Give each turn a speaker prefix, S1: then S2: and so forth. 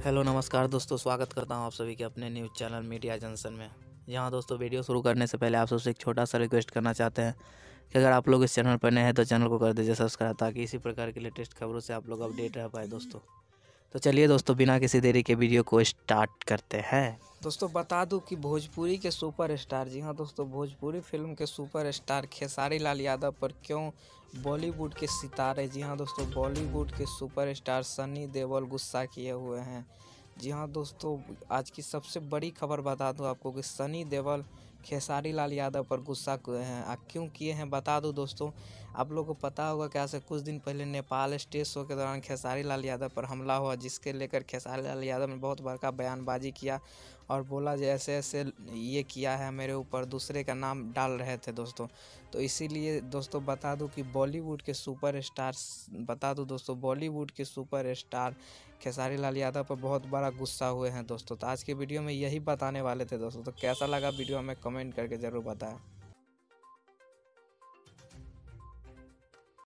S1: Hello नमस्कार दोस्तों, स्वागत करता हूं आप सभी के अपने न्यूज़ चैनल मीडिया जंक्शन में। यहाँ दोस्तों वीडियो शुरू करने से पहले आप सबसे एक छोटा सा रिक्वेस्ट करना चाहते हैं कि अगर आप लोग इस चैनल पर नए हैं तो चैनल को कर दीजिए सब्सक्राइब, ताकि इसी प्रकार की लेटेस्ट खबरों से आप लोग अपडेट रह पाए दोस्तों। तो चलिए दोस्तों, बिना किसी देरी के वीडियो को स्टार्ट करते हैं। दोस्तों बता दूं कि भोजपुरी के सुपरस्टार, जी हाँ दोस्तों, भोजपुरी फिल्म के सुपरस्टार खेसारी लाल यादव पर क्यों बॉलीवुड के सितारे, जी हाँ दोस्तों, बॉलीवुड के सुपरस्टार सनी देओल गुस्सा किए हुए हैं। जी हाँ दोस्तों, आज की सबसे बड़ी खबर बता दूं आपको कि सनी देओल खेसारी लाल यादव पर गुस्सा किए हैं। क्यों किए हैं बता दूं दोस्तों, आप लोगों को पता होगा कि ऐसे कुछ दिन पहले नेपाल स्टेज शो के दौरान खेसारी लाल यादव पर हमला हुआ, जिसके लेकर खेसारी लाल यादव ने बहुत बड़का बयानबाजी किया और बोला जो ऐसे ऐसे ये किया है मेरे ऊपर, दूसरे का नाम डाल रहे थे दोस्तों। तो इसीलिए दोस्तों बता दूं कि बॉलीवुड के सुपरस्टार खेसारी लाल यादव पर बहुत बड़ा गुस्सा हुए हैं दोस्तों। तो आज के वीडियो में यही बताने वाले थे दोस्तों। तो कैसा लगा वीडियो हमें कमेंट करके ज़रूर बताएं।